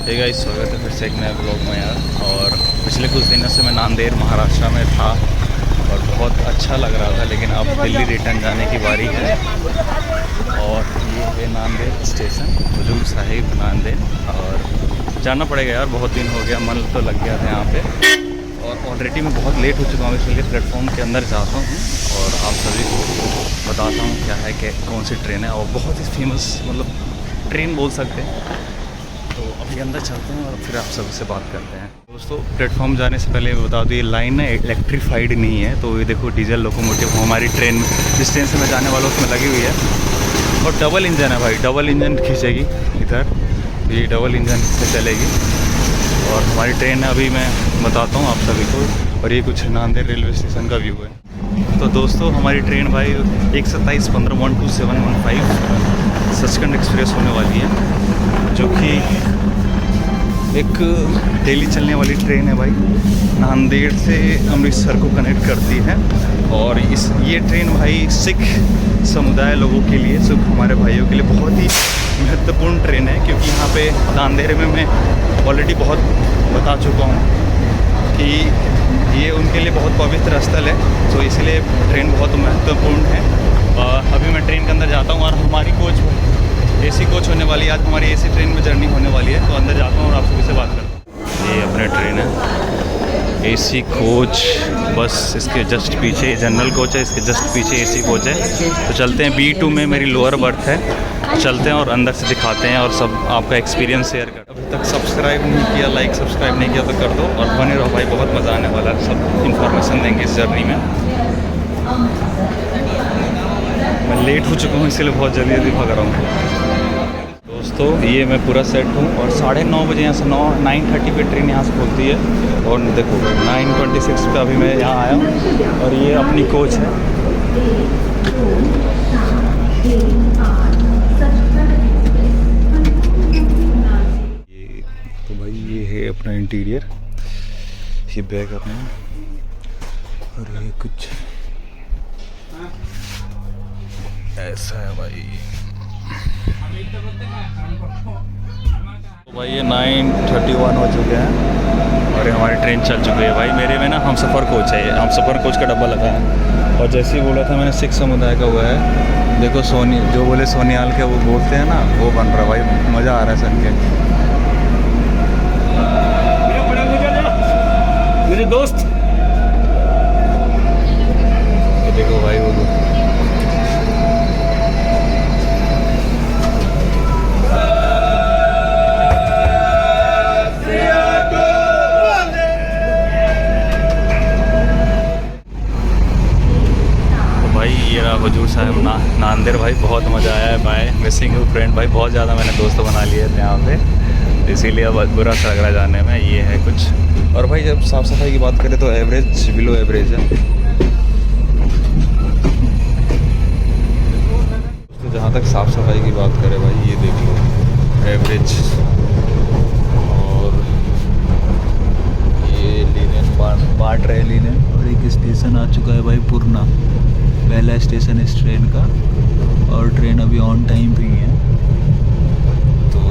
Hey guys, स्वागत है फिर से एक नए ब्लॉग में यार। और पिछले कुछ दिनों से मैं नांदेड़ महाराष्ट्र में था और बहुत अच्छा लग रहा था, लेकिन अब दिल्ली रिटर्न जाने की बारी है। और ये है नांदेड़ स्टेशन, हुजूर साहिब नांदेड़। और जाना पड़ेगा यार, बहुत दिन हो गया, मन तो लग गया था यहाँ पे। और ऑलरेडी मैं बहुत लेट हो चुका हूँ, इसलिए प्लेटफॉर्म के अंदर जाता हूँ और आप सभी को बताता हूँ क्या है कि कौन सी ट्रेन है। और बहुत ही फेमस मतलब ट्रेन बोल सकते हैं। तो अभी अंदर चलते हैं और फिर आप सबसे बात करते हैं। दोस्तों, प्लेटफॉर्म जाने से पहले बता दूँ, ये लाइन ना इलेक्ट्रीफाइड नहीं है। तो ये देखो, डीजल लोकोमोटिव हमारी ट्रेन में, जिस ट्रेन से मैं जाने वाला हूँ उसमें लगी हुई है। और डबल इंजन है भाई, डबल इंजन खींचेगी इधर, ये डबल इंजन से चलेगी। और हमारी ट्रेन अभी मैं बताता हूँ आप सभी को। और ये कुछ नांदेड़ रेलवे स्टेशन का व्यू है। तो दोस्तों, हमारी ट्रेन भाई 127-15 सचखंड एक्सप्रेस होने वाली है, जो कि एक डेली चलने वाली ट्रेन है भाई। नांदेड़ से अमृतसर को कनेक्ट करती है। और ये ट्रेन भाई सिख समुदाय लोगों के लिए, सिख हमारे भाइयों के लिए बहुत ही महत्वपूर्ण ट्रेन है। क्योंकि यहाँ पे नांदेड़ में मैं ऑलरेडी बहुत बता चुका हूँ कि ये उनके लिए बहुत पवित्र स्थल है। तो इसलिए ट्रेन बहुत महत्वपूर्ण है। अभी मैं ट्रेन के अंदर जाता हूँ और हमारी कोच एसी कोच होने वाली है। आज हमारी एसी ट्रेन में जर्नी होने वाली है। तो अंदर जाता हूँ और आप सभी से बात करता हूँ। ये अपनी ट्रेन है, एसी कोच। बस इसके जस्ट पीछे जनरल कोच है, इसके जस्ट पीछे एसी कोच है। तो चलते हैं, B2 में मेरी लोअर बर्थ है। चलते हैं और अंदर से दिखाते हैं और सब आपका एक्सपीरियंस शेयर कर। अभी तक सब्सक्राइब नहीं किया, लाइक सब्सक्राइब नहीं किया तो कर दो और बने रहो भाई, बहुत मज़ा आने वाला है। सब इन्फॉर्मेशन देंगे इस जर्नी में। मैं लेट हो चुका हूँ, इसलिए बहुत जल्दी जल्दी भाग रहा हूँ। दोस्तों, ये मैं पूरा सेट हूँ और 9:30 बजे यहाँ से 9:30 पे ट्रेन यहाँ से खुलती है। और देखो 9:26 पे अभी मैं यहाँ आया हूँ और ये अपनी कोच है। तो भाई ये है अपना इंटीरियर, ये बैग अपना। और ये कुछ ऐसा है भाई। तो भाई ये 9:31 हो चुके हैं और हमारी ट्रेन चल चुकी है भाई। मेरे में ना हम सफ़र कोच है, हम सफ़र कोच का डब्बा लगा है। और जैसे ही बोला था मैंने, सिख समुदाय का हुआ है। देखो सोनी, जो बोले सोनियाल के वो बोलते हैं ना, वो बन रहा भाई। मज़ा आ रहा है सुन के। मेरे दोस्त, ये देखो भाई वो हुजूर साहिब नांदेड़ भाई। बहुत मज़ा आया है भाई, मिसिंग यू फ्रेंड भाई। बहुत ज़्यादा मैंने दोस्त बना लिए थे यहाँ पे, इसीलिए अब बुरा सा लग रहा है जाने में। ये है कुछ। और भाई जब साफ़ सफाई की बात करें तो एवरेज, बिलो एवरेज है। तो जहाँ तक साफ़ सफाई की बात करें भाई, ये देख लो एवरेज। और ये लीनेन बांट रहे लीनेन। और एक स्टेशन आ चुका है भाई, पूर्णा, पहला स्टेशन इस ट्रेन का। और ट्रेन अभी ऑन टाइम भी है। तो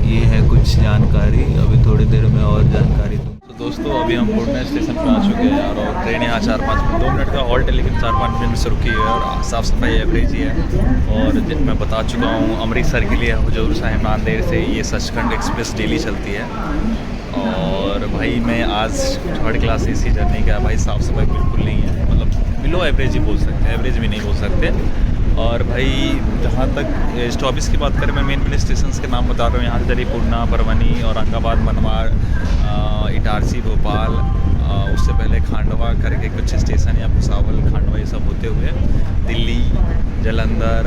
ये है कुछ जानकारी, अभी थोड़ी देर में और जानकारी दूँ। तो दोस्तों, अभी हम पूर्णा स्टेशन पर आ चुके हैं यार। और ट्रेन यहाँ 2 मिनट का हॉल्ट है, लेकिन 4-5 मिनट से रुकी है। और साफ़ सफाई एवरेज ही है। और मैं बता चुका हूँ, अमृतसर के लिए हुजूर साहिब नांदेड़ से ये सचखंड एक्सप्रेस डेली चलती है। और भाई मैं आज 3rd क्लास AC जर्नी का भाई, साफ़ सफाई बिल्कुल नहीं है, मतलब बिलो एवरेज ही बोल सकते हैं, एवरेज भी नहीं बोल सकते। और भाई जहाँ तक स्टॉपेज की बात करें, मैं मेन स्टेशन के नाम बता रहा हूँ। यहाँ से चलिए पूर्णा, परवनी, औरंगाबाद, मनमाड़, इटारसी, भोपाल, उससे पहले खांडवा करके कुछ स्टेशन या भुसावल, खांडवा, ये सब होते हुए दिल्ली, जालंधर,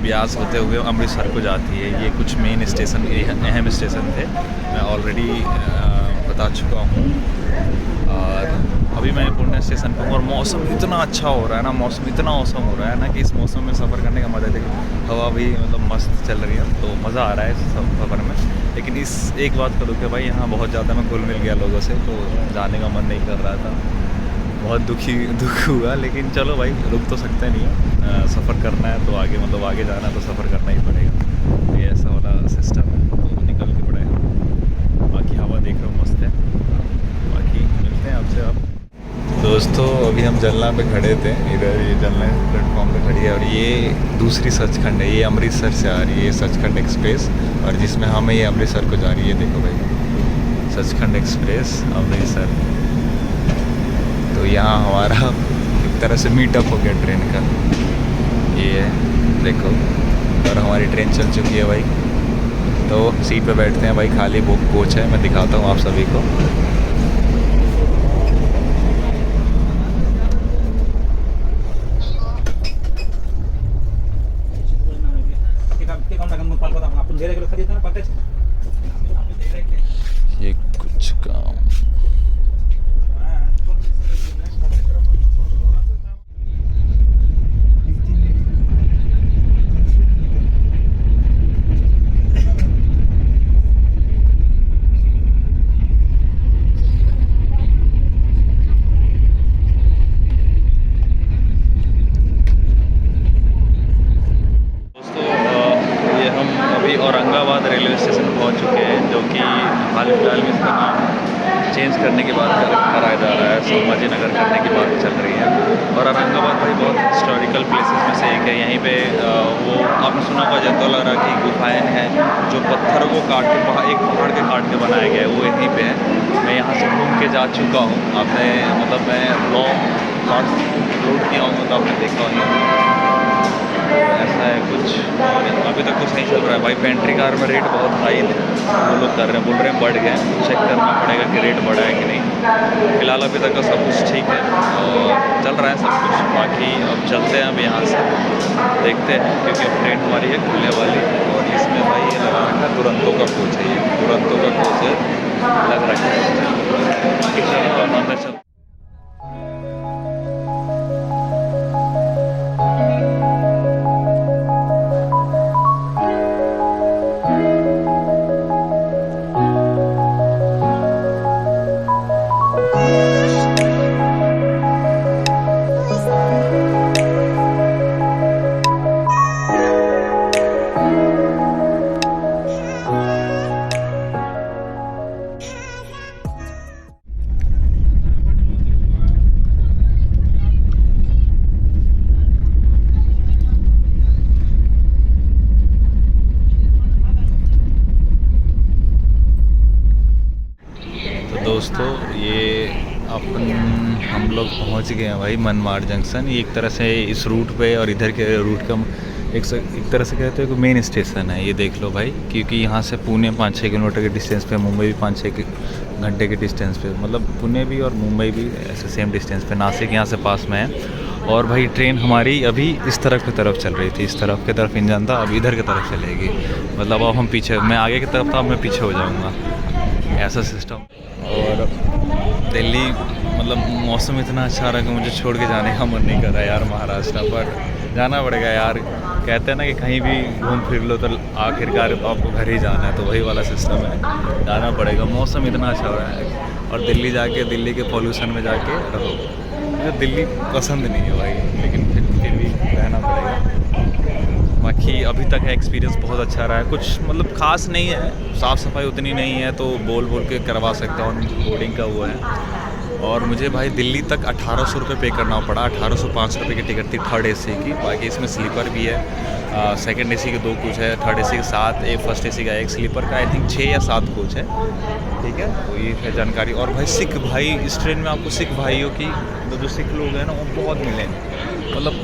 ब्यास होते हुए अमृतसर को जाती है। ये कुछ मेन स्टेशन, अहम स्टेशन थे, मैं ऑलरेडी बता चुका हूँ। और अभी मैं पूर्णा स्टेशन पर हूँ और मौसम इतना अच्छा हो रहा है ना, मौसम इतना औसम हो रहा है ना कि इस मौसम में सफ़र करने का मज़ा है। हवा भी मतलब मस्त चल रही है, तो मज़ा आ रहा है इस सफ़र में। लेकिन इस एक बात करूँ कि भाई यहाँ बहुत ज़्यादा मैं घुल मिल गया लोगों से, तो जाने का मन नहीं कर रहा था। बहुत दुख हुआ, लेकिन चलो भाई, रुक तो सकते नहीं है। सफ़र करना है तो आगे, मतलब आगे जाना है तो सफ़र करना ही पड़ेगा। ये ऐसा वाला सिस्टम है, तो निकल के पड़ेगा। दोस्तों अभी हम जलना पे खड़े थे, इधर ये जलना प्लेटफॉर्म पे खड़ी है और ये दूसरी सचखंड है, ये अमृतसर से आ रही है सचखंड एक्सप्रेस और जिसमें हमें ये अमृतसर को जा रही है। देखो भाई सचखंड एक्सप्रेस अमृतसर। तो यहाँ हमारा एक तरह से मीटअप हो गया ट्रेन का, ये है देखो। और हमारी ट्रेन चल चुकी है भाई, तो सीट पे बैठते हैं भाई, खाली बुक कोच है, मैं दिखाता हूँ आप सभी को। ये कुछ काम औरंगाबाद रेलवे स्टेशन पहुंच चुके हैं, जो कि हाल फिलहाल में इसका नाम चेंज करने के बाद कराया जा रहा है, संभाजी नगर करने की बात चल रही है। और औरंगाबाद भाई बहुत हिस्टोरिकल प्लेसेस में से एक है। यहीं पे वो आपने सुना होगा जैतोलरा की गुफाएं हैं, जो पत्थरों को काट के एक पहाड़ के काट के बनाया गया है, वो यहीं पे है। मैं यहाँ से घूम के जा चुका हूँ, आपने मतलब मैं ब्लॉग अपलोड किया हूँ तो आपने देखा होगा। ऐसा है कुछ, और अभी तक कुछ नहीं चल रहा है भाई। पेंट्री कार में रेट बहुत हाई वो लोग कर रहे हैं, बोल रहे हैं बढ़ गए, चेक करना पड़ेगा कि रेट बढ़ा है कि नहीं। फिलहाल अभी तक का सब कुछ ठीक है और चल रहा है सब कुछ। बाकी अब चलते हैं, अब यहाँ से देखते हैं, क्योंकि अब ट्रेन हमारी है खुलने वाली। और इसमें भाई ये लगा रखा है दुरंतो का कोच है, ये दुरंतो का कोच है लग रखा है। दोस्तों ये हम लोग पहुंच गए हैं भाई मनमाड़ जंक्शन। ये एक तरह से इस रूट पे और इधर के रूट का एक तरह से कहते हैं कि मेन स्टेशन है। ये देख लो भाई, क्योंकि यहाँ से पुणे 5-6 किलोमीटर के डिस्टेंस पे, मुंबई भी 5-6 घंटे के डिस्टेंस पे, मतलब पुणे भी और मुंबई भी ऐसे सेम डिस्टेंस पे। नासिक यहाँ से पास में है। और भाई ट्रेन हमारी अभी इस तरफ की तरफ चल रही थी, इस तरफ की तरफ इंजन था, अब इधर की तरफ चलेगी। मतलब अब हम पीछे, मैं आगे की तरफ था, अब मैं पीछे हो जाऊँगा, ऐसा सिस्टम। और दिल्ली मतलब मौसम इतना अच्छा रहा कि मुझे छोड़ के जाने का मन नहीं कर रहा यार महाराष्ट्र, पर जाना पड़ेगा यार। कहते हैं ना कि कहीं भी घूम फिर लो तो आखिरकार आपको घर ही जाना है, तो वही वाला सिस्टम है, जाना पड़ेगा। मौसम इतना अच्छा हो रहा है और दिल्ली जाके दिल्ली के पॉल्यूशन में जाके रहो। मुझे दिल्ली पसंद नहीं है भाई, लेकिन फिर भी रहना पड़ेगा। बाकी अभी तक एक्सपीरियंस बहुत अच्छा रहा है, कुछ मतलब ख़ास नहीं है, साफ़ सफाई उतनी नहीं है तो बोल के करवा सकता हूँ, बोर्डिंग का वो है। और मुझे भाई दिल्ली तक 1800 रुपये पे करना पड़ा। 1805 रुपये की टिकट थी थर्ड एसी की। बाकी इसमें स्लीपर भी है, सेकंड एसी के 2 कोच है, थर्ड एसी के 7, एक फर्स्ट एसी का 1, स्लीपर का आई थिंक 6 या 7 कोच है। ठीक है, तो ये है जानकारी। और भाई सिख भाई, इस ट्रेन में आपको सिख भाइयों की, तो जो सिख लोग हैं ना वो बहुत मिलेंगे। मतलब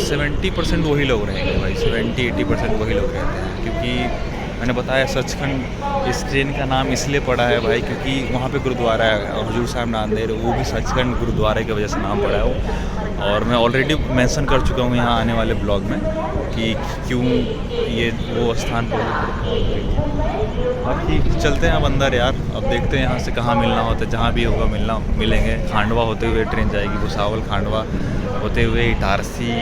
70% वही लोग रहेंगे भाई, 70-80% वही लोग रहते हैं। क्योंकि मैंने बताया सचखंड इस ट्रेन का नाम इसलिए पड़ा है भाई, क्योंकि वहाँ पे गुरुद्वारा है हजूर साहिब नांदेड़, वो भी सचखंड गुरुद्वारे की वजह से नाम पड़ा है वो। और मैं ऑलरेडी मेंशन कर चुका हूँ यहाँ आने वाले ब्लॉग में कि क्यों ये वो स्थान पर। बाकी चलते हैं अब अंदर यार, अब देखते हैं यहाँ से कहाँ मिलना होता है, जहाँ भी होगा मिलेंगे। खांडवा होते हुए ट्रेन जाएगी, भुसावल खांडवा होते हुए इटारसी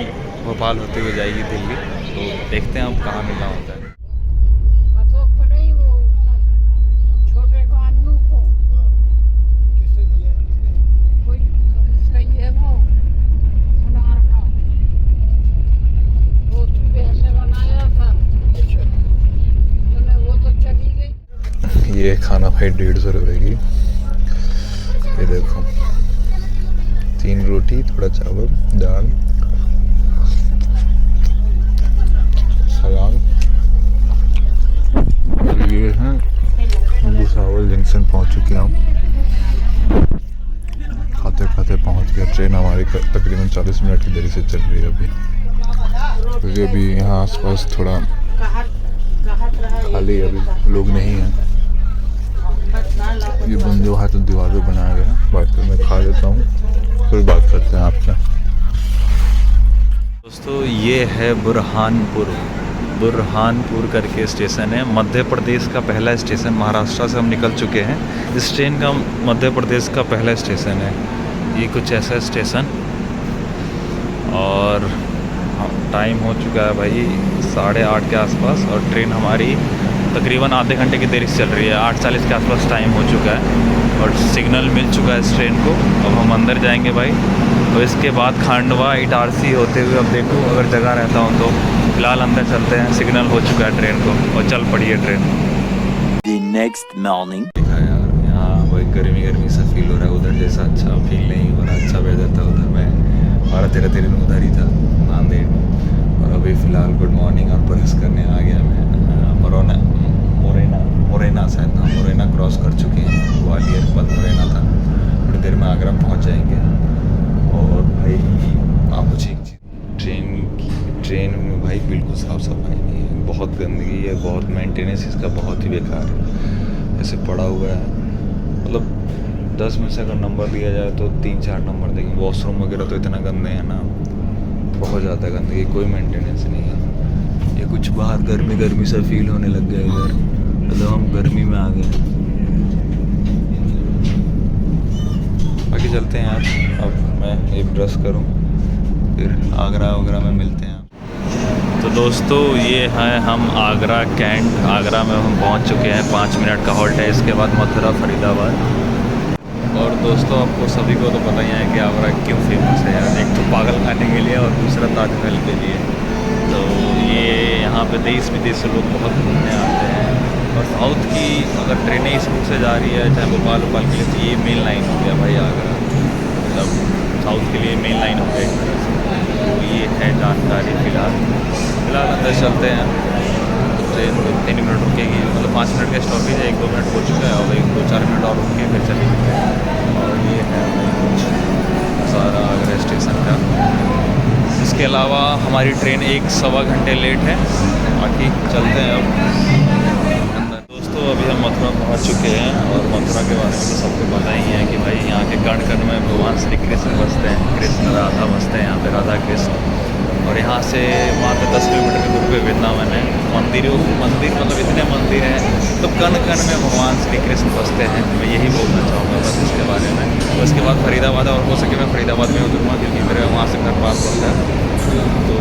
भोपाल होते हुए जाएगी दिल्ली। तो देखते हैं अब कहाँ मिलना होता है। ये खाना भाई 150 रुपये की, ये देखो 3 रोटी, थोड़ा चावल, दाल, सलाद। ये हैं भुसावल जंक्शन पहुंच चुके हैं हम। खाते खाते पहुंच गया। ट्रेन हमारी तकरीबन 40 मिनट की देरी से चल रही है अभी, क्योंकि अभी यहाँ आसपास थोड़ा खाली, अभी लोग नहीं हैं। ये बंदो हाथ दीवार पे बनाया गया। बात कर मैं खा लेता हूँ, फिर बात करते हैं आपसे। दोस्तों ये है बुरहानपुर करके स्टेशन है। मध्य प्रदेश का पहला स्टेशन। महाराष्ट्र से हम निकल चुके हैं। इस ट्रेन का मध्य प्रदेश का पहला स्टेशन है। ये कुछ ऐसा स्टेशन। और टाइम हो चुका है भाई 8:30 के आसपास, और ट्रेन हमारी तकरीबन आधे घंटे की देरी से चल रही है। 8:40 के आसपास टाइम हो चुका है और सिग्नल मिल चुका है इस ट्रेन को। अब हम अंदर जाएंगे भाई, और इसके बाद खांडवा इटारसी होते हुए अब देखो अगर जगह रहता हूँ तो। फिलहाल अंदर चलते हैं, सिग्नल हो चुका है ट्रेन को और चल पड़ी है ट्रेन। The next morning देखा यार, यहाँ वही गर्मी सा फील हो रहा है। उधर जैसा अच्छा फील नहीं हो रहा। अच्छा वेदर था उधर, मैं 12-13 दिन उधर ही था नांदेड़ में। और अभी फ़िलहाल गुड मॉर्निंग और ब्रश करने आ गया मैं। मुरैना शायद था, मुरैना क्रॉस कर चुके हैं। ग्वालियर के बाद मुरैना था। थोड़ी देर में आगरा पहुँच जाएंगे। और भाई आपको एक चीज़, ट्रेन में भाई बिल्कुल साफ़ सफाई नहीं है। बहुत गंदगी है, बहुत मेंटेनेंस इसका बहुत ही बेकार है। ऐसे पड़ा हुआ है, मतलब 10 में से अगर नंबर दिया जाए तो 3-4 नंबर देंगे। वॉशरूम वगैरह तो इतना गंदे हैं ना, बहुत ज़्यादा गंदगी, कोई मेंटेनेंस नहीं है। ये कुछ बाहर गर्मी सा फील होने लग गया इधर, मतलब हम गर्मी में आ गए। बाकी चलते हैं यार, अब मैं एक ब्रश करूं, फिर आगरा में मिलते हैं। तो दोस्तों ये है हम आगरा कैंट। आगरा में हम पहुंच चुके हैं। 5 मिनट का हॉल्ट है। इसके बाद मथुरा, फरीदाबाद। और दोस्तों आपको सभी को तो पता ही है कि आगरा क्यों फेमस है यार। एक तो पागल खाने के लिए और दूसरा ताजमहल के लिए। तो ये यहाँ पे देश विदेश से लोग बहुत घूमने आते हैं। और साउथ की अगर ट्रेनें इस रूट से जा रही है, चाहे भोपाल के लिए, तो ये मेन लाइन हो गया भाई आगरा, मतलब साउथ के लिए मेन लाइन हो गया एक तरह से। तो ये है जानकारी। फ़िलहाल अंदर चलते हैं। तो ट्रेन 3 मिनट रुकेगी, मतलब 5 मिनट का स्टॉपेज है। 1-2 मिनट हो चुका है, और 1-2-4 मिनट और रुक के फिर चलेंगे। और ये है सारा आगरा स्टेशन का। इसके अलावा हमारी ट्रेन 1-1.25 घंटे लेट है। बाकी चलते हैं अब अंदर। दोस्तों अभी हम मथुरा पहुंच चुके हैं, और मथुरा के बारे में तो सबको पता ही है कि भाई यहाँ के कण कण में भगवान श्री कृष्ण बसते हैं। कृष्ण राधा बसते हैं यहाँ पे, राधा कृष्ण। और यहाँ से मात्र 10 किलोमीटर की दूरी पे वृंदावन है। मंदिर मतलब इतने मंदिर हैं, तो कण कण में भगवान श्री कृष्ण बसते हैं। मैं यही बोलना चाहूँगा बस इसके बारे में। उसके बाद फरीदाबाद, और हो सके मैं फरीदाबाद में उतरूँगा क्योंकि मेरे वहाँ से घर पास पड़ता है। तो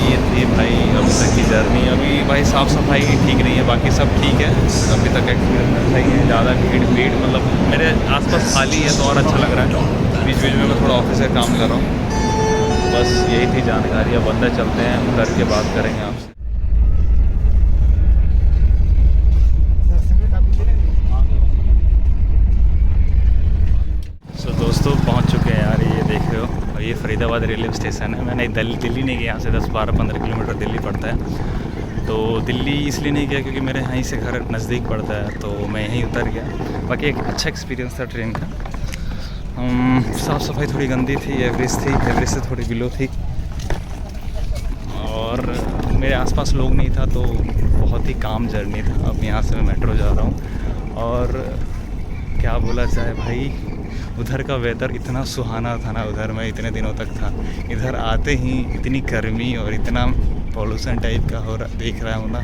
ये थी भाई अभी तक की जर्नी। अभी भाई साफ़ सफाई ठीक नहीं है, बाकी सब ठीक है। अभी तक एक्सपीरियंस अच्छा ही है। ज़्यादा भीड़ मतलब मेरे आसपास खाली है तो और अच्छा लग रहा है। बीच में मैं थोड़ा ऑफिस का काम कर रहा हूँ। बस यही थी जानकारी। अब अंदर चलते हैं, उतर के बात करेंगे आपसे। दोस्तों पहुंच चुके हैं यार, ये देख रहे हो। और ये फरीदाबाद रेलवे स्टेशन है। मैंने दिल्ली नहीं गया, यहाँ से 10-12-15 किलोमीटर दिल्ली पड़ता है। तो दिल्ली इसलिए नहीं गया क्योंकि मेरे यहीं से घर नज़दीक पड़ता है, तो मैं यहीं उतर गया। बाकी एक अच्छा एक्सपीरियंस था ट्रेन का। साफ़ सफाई थोड़ी गंदी थी, एवरेज से थोड़ी बिलो थी। और मेरे आसपास लोग नहीं था, तो बहुत ही काम जर्नी था। अब यहाँ से मैं मेट्रो जा रहा हूँ। और क्या बोला जाए भाई, उधर का वेदर इतना सुहाना था ना। उधर मैं इतने दिनों तक था, इधर आते ही इतनी गर्मी और इतना पॉल्यूशन टाइप का हो रहा देख रहा हूँ ना,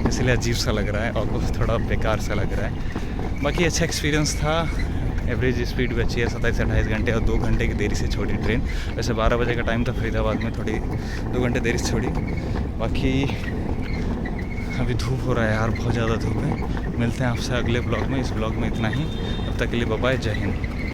इसलिए अजीब सा लग रहा है और थोड़ा बेकार सा लग रहा है। बाकी अच्छा एक्सपीरियंस था। एवरेज स्पीड भी अच्छी है, 27-28 घंटे, और 2 घंटे की देरी से छोड़ी ट्रेन। वैसे 12 बजे का टाइम था फरीदाबाद में, थोड़ी 2 घंटे देरी से छोड़ी। बाकी अभी धूप हो रहा है यार, बहुत ज़्यादा धूप है। मिलते हैं आपसे अगले ब्लॉग में। इस ब्लॉग में इतना ही। तब तक के लिए बाय बाय, जय हिंद।